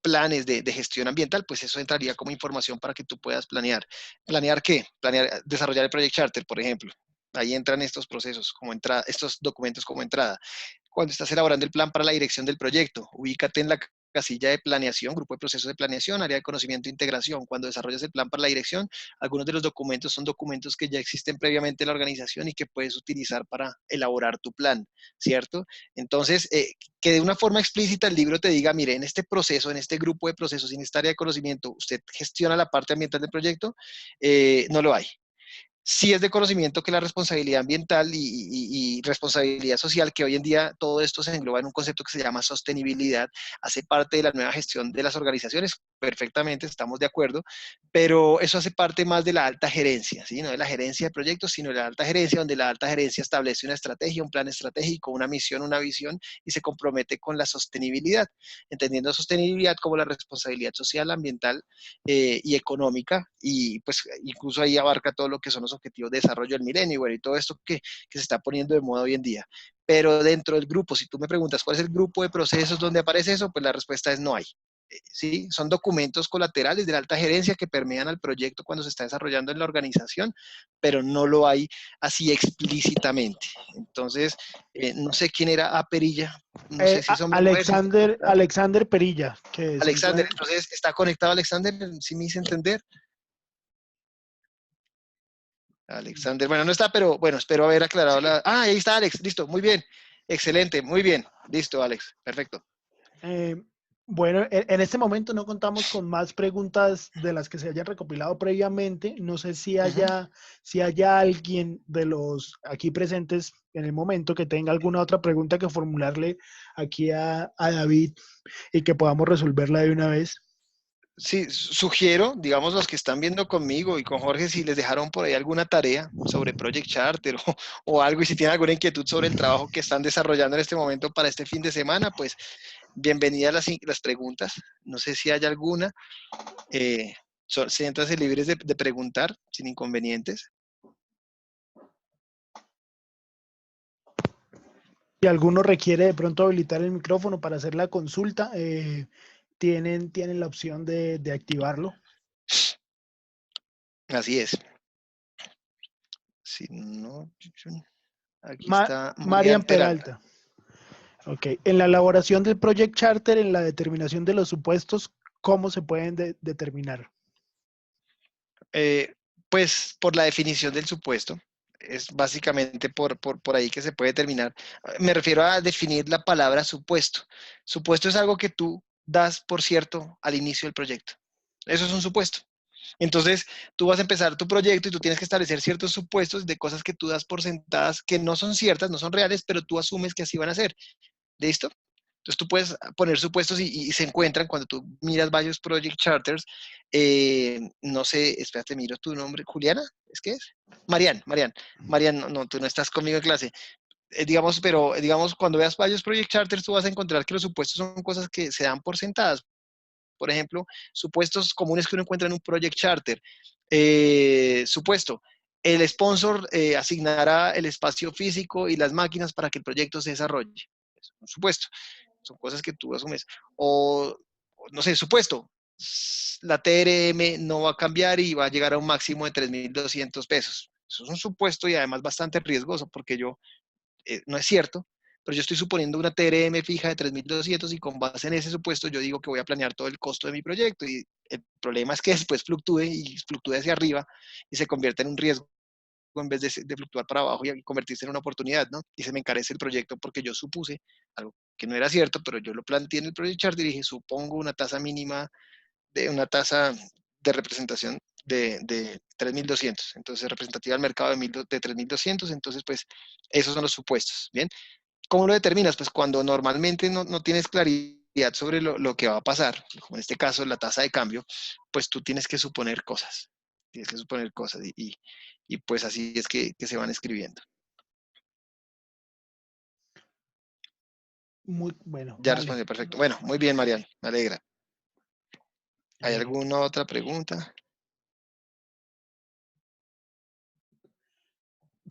planes de gestión ambiental, pues eso entraría como información para que tú puedas planear. ¿Planear qué? Planear, desarrollar el Project Charter, por ejemplo. Ahí entran estos procesos, como entrada, estos documentos como entrada. Cuando estás elaborando el plan para la dirección del proyecto, ubícate en la casilla de planeación, grupo de procesos de planeación, área de conocimiento e integración. Cuando desarrollas el plan para la dirección, algunos de los documentos son documentos que ya existen previamente en la organización y que puedes utilizar para elaborar tu plan, ¿cierto? Entonces, que de una forma explícita el libro te diga, mire, en este proceso, en este grupo de procesos, en esta área de conocimiento, usted gestiona la parte ambiental del proyecto, no lo hay. Sí es de conocimiento que la responsabilidad ambiental y responsabilidad social, que hoy en día todo esto se engloba en un concepto que se llama sostenibilidad, hace parte de la nueva gestión de las organizaciones, perfectamente, estamos de acuerdo, pero eso hace parte más de la alta gerencia, ¿sí? No de la gerencia de proyectos, sino de la alta gerencia, donde la alta gerencia establece una estrategia, un plan estratégico, una misión, una visión y se compromete con la sostenibilidad, entendiendo sostenibilidad como la responsabilidad social, ambiental y económica, y pues incluso ahí abarca todo lo que son los objetivos de desarrollo del milenio, bueno, y todo esto que se está poniendo de moda hoy en día. Pero dentro del grupo, si tú me preguntas cuál es el grupo de procesos donde aparece eso, pues la respuesta es no hay. ¿Sí? Son documentos colaterales de la alta gerencia que permean al proyecto cuando se está desarrollando en la organización, pero no lo hay así explícitamente. Entonces, no sé quién era A. Perilla, no sé si son mujeres. Alexander Perilla, que se Alexander, encuentra. entonces, ¿está conectado Alexander? ¿Sí me hice entender? Alexander, bueno, no está, pero bueno, espero haber aclarado la... Ah, ahí está Alex, listo, muy bien, excelente, muy bien, listo Alex, perfecto. Eh, bueno, en este momento no contamos con más preguntas de las que se hayan recopilado previamente. No sé si haya alguien de los aquí presentes en el momento que tenga alguna otra pregunta que formularle aquí a David y que podamos resolverla de una vez. Sí, sugiero, digamos, los que están viendo conmigo y con Jorge, si les dejaron por ahí alguna tarea sobre Project Charter o algo, y si tienen alguna inquietud sobre el trabajo que están desarrollando en este momento para este fin de semana, pues bienvenidas las preguntas. No sé si hay alguna. Siéntanse libres de preguntar sin inconvenientes. Si alguno requiere de pronto habilitar el micrófono para hacer la consulta, tienen la opción de activarlo. Así es. Si no, aquí está Marian Marian Peralta. Peralta. Ok. En la elaboración del Project Charter, en la determinación de los supuestos, ¿cómo se pueden determinar? Pues por la definición del supuesto. Es básicamente por ahí que se puede determinar. Me refiero a definir la palabra supuesto. Supuesto es algo que tú das por cierto al inicio del proyecto. Eso es un supuesto. Entonces, tú vas a empezar tu proyecto y tú tienes que establecer ciertos supuestos de cosas que tú das por sentadas que no son ciertas, no son reales, pero tú asumes que así van a ser. ¿Listo? Entonces tú puedes poner supuestos y se encuentran cuando tú miras varios project charters. No sé, espérate, miro tu nombre. ¿Juliana? ¿Es que es? Marian, no, no, tú no estás conmigo en clase. Digamos, pero digamos, cuando veas varios project charters, tú vas a encontrar que los supuestos son cosas que se dan por sentadas. Por ejemplo, supuestos comunes que uno encuentra en un project charter. Supuesto, el sponsor asignará el espacio físico y las máquinas para que el proyecto se desarrolle. Es un supuesto. Son cosas que tú asumes. No sé, supuesto, la TRM no va a cambiar y va a llegar a un máximo de 3.200 pesos. Eso es un supuesto y además bastante riesgoso porque no es cierto, pero yo estoy suponiendo una TRM fija de 3.200 y con base en ese supuesto yo digo que voy a planear todo el costo de mi proyecto y el problema es que después fluctúe hacia arriba y se convierte en un riesgo en vez de fluctuar para abajo y convertirse en una oportunidad, ¿no? Y se me encarece el proyecto porque yo supuse algo que no era cierto, pero yo lo planteé en el Project Chart y dije, supongo una tasa mínima una tasa de representación de 3.200, entonces representativa al mercado de 3.200, entonces pues esos son los supuestos, ¿bien? ¿Cómo lo determinas? Pues cuando normalmente no tienes claridad sobre lo que va a pasar, como en este caso la tasa de cambio, pues tú tienes que suponer cosas, y pues así es que se van escribiendo. Muy bueno, Ya vale. respondió, perfecto. Bueno, muy bien, Marian, me alegra. ¿Hay alguna otra pregunta?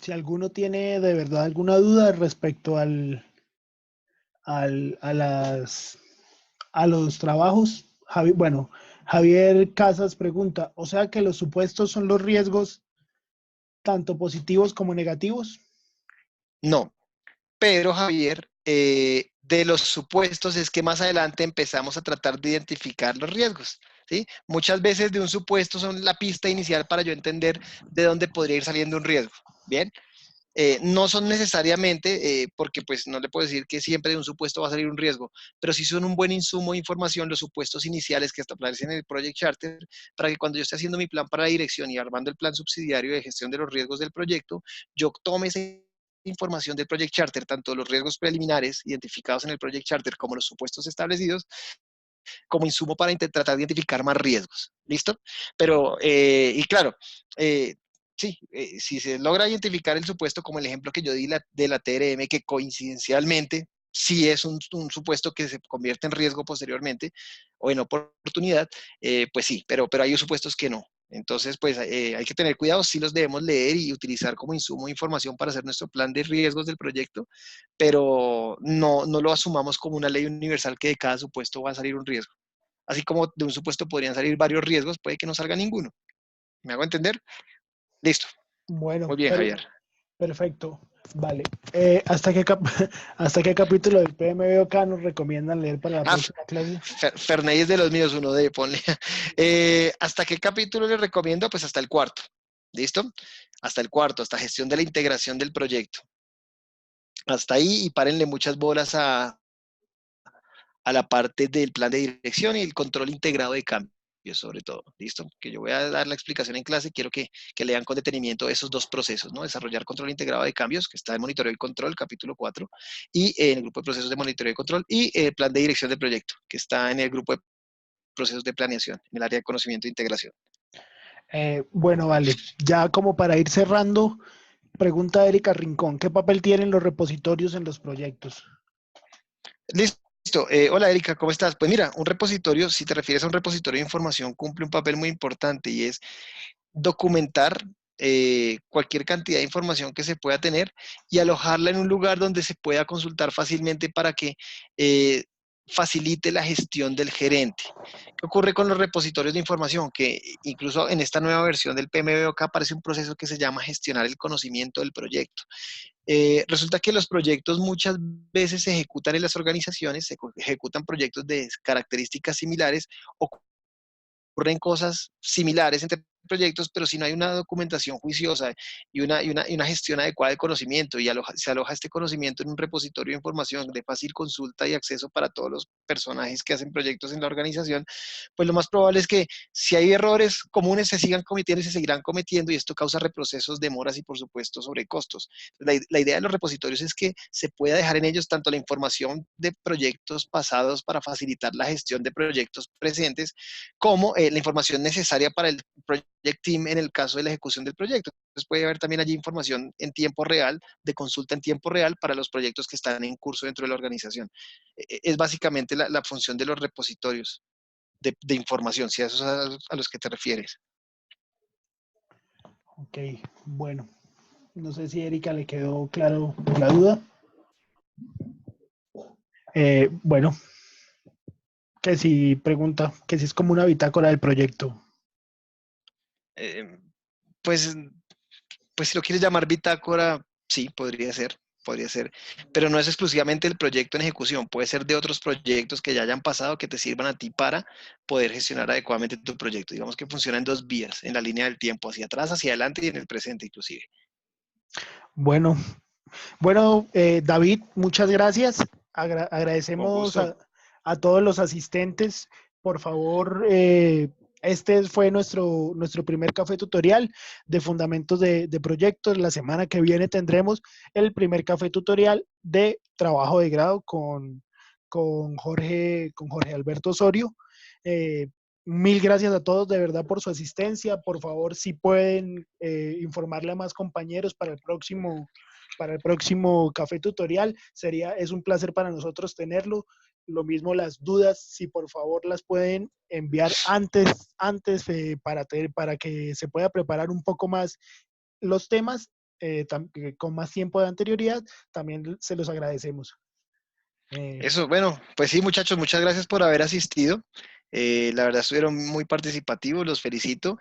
Si alguno tiene de verdad alguna duda respecto a los trabajos, Javier Casas pregunta, o sea que los supuestos son los riesgos tanto positivos como negativos. No, pero Javier, de los supuestos es que más adelante empezamos a tratar de identificar los riesgos, ¿sí? Muchas veces de un supuesto son la pista inicial para yo entender de dónde podría ir saliendo un riesgo, ¿bien? No son necesariamente, porque pues no le puedo decir que siempre de un supuesto va a salir un riesgo, pero sí son un buen insumo de información los supuestos iniciales que establecen en el Project Charter, para que cuando yo esté haciendo mi plan para la dirección y armando el plan subsidiario de gestión de los riesgos del proyecto, yo tome esa información del Project Charter, tanto los riesgos preliminares identificados en el Project Charter como los supuestos establecidos, como insumo para tratar de identificar más riesgos. ¿Listo? Pero, y claro, sí, si se logra identificar el supuesto, como el ejemplo que yo di de la TRM, que coincidencialmente sí es un supuesto que se convierte en riesgo posteriormente o en oportunidad, pues sí, pero hay supuestos que no. Entonces, pues hay que tener cuidado, sí los debemos leer y utilizar como insumo de información para hacer nuestro plan de riesgos del proyecto, pero no lo asumamos como una ley universal que de cada supuesto va a salir un riesgo. Así como de un supuesto podrían salir varios riesgos, puede que no salga ninguno. ¿Me hago entender? Listo. Bueno, Muy bien, Javier. perfecto. Vale. ¿Hasta qué hasta qué capítulo del PMBOK nos recomiendan leer para la próxima clase? Ferney es de los míos, uno de, ponle. ¿Hasta qué capítulo les recomiendo? Pues hasta el cuarto. ¿Listo? Hasta el cuarto, hasta gestión de la integración del proyecto. Hasta ahí y párenle muchas bolas a la parte del plan de dirección y el control integrado de cambios, sobre todo. ¿Listo? Que yo voy a dar la explicación en clase, quiero que lean con detenimiento esos dos procesos, ¿no? Desarrollar control integrado de cambios, que está en monitoreo y control, capítulo 4, y en el grupo de procesos de monitoreo y control, y el plan de dirección del proyecto, que está en el grupo de procesos de planeación, en el área de conocimiento e integración. Bueno, vale. Ya como para ir cerrando, pregunta Erika Rincón, ¿qué papel tienen los repositorios en los proyectos? Listo. Hola Erika, ¿cómo estás? Pues mira, un repositorio, si te refieres a un repositorio de información, cumple un papel muy importante y es documentar cualquier cantidad de información que se pueda tener y alojarla en un lugar donde se pueda consultar fácilmente para que facilite la gestión del gerente. ¿Qué ocurre con los repositorios de información? Que incluso en esta nueva versión del PMBOK aparece un proceso que se llama gestionar el conocimiento del proyecto. Resulta que los proyectos muchas veces se ejecutan en las organizaciones, se ejecutan proyectos de características similares, ocurren cosas similares entre proyectos, pero si no hay una documentación juiciosa y una gestión adecuada de conocimiento y se aloja este conocimiento en un repositorio de información de fácil consulta y acceso para todos los personajes que hacen proyectos en la organización, pues lo más probable es que si hay errores comunes se sigan cometiendo y se seguirán cometiendo y esto causa reprocesos, demoras y por supuesto sobrecostos. La idea de los repositorios es que se pueda dejar en ellos tanto la información de proyectos pasados para facilitar la gestión de proyectos presentes, como la información necesaria para el Project Team en el caso de la ejecución del proyecto. Entonces puede haber también allí información en tiempo real, de consulta en tiempo real para los proyectos que están en curso dentro de la organización. Es básicamente la función de los repositorios de información, si a esos a los que te refieres. Ok, bueno. No sé si a Erika le quedó claro la duda. Bueno, que si pregunta, que si es como una bitácora del proyecto. Pues si lo quieres llamar bitácora, sí, podría ser, pero no es exclusivamente el proyecto en ejecución, puede ser de otros proyectos que ya hayan pasado que te sirvan a ti para poder gestionar adecuadamente tu proyecto. Digamos que funciona en dos vías, en la línea del tiempo, hacia atrás, hacia adelante y en el presente inclusive. Bueno, David, muchas gracias. Agradecemos a todos los asistentes. Por favor, este fue nuestro primer café tutorial de fundamentos de proyectos. La semana que viene tendremos el primer café tutorial de trabajo de grado con Jorge Alberto Osorio. Mil gracias a todos de verdad por su asistencia. Por favor, si pueden informarle a más compañeros para el próximo café tutorial, es un placer para nosotros tenerlo. Lo mismo las dudas, si por favor las pueden enviar antes para que se pueda preparar un poco más los temas con más tiempo de anterioridad, también se los agradecemos. Eso, bueno, pues sí, muchachos, muchas gracias por haber asistido. La verdad estuvieron muy participativos, los felicito.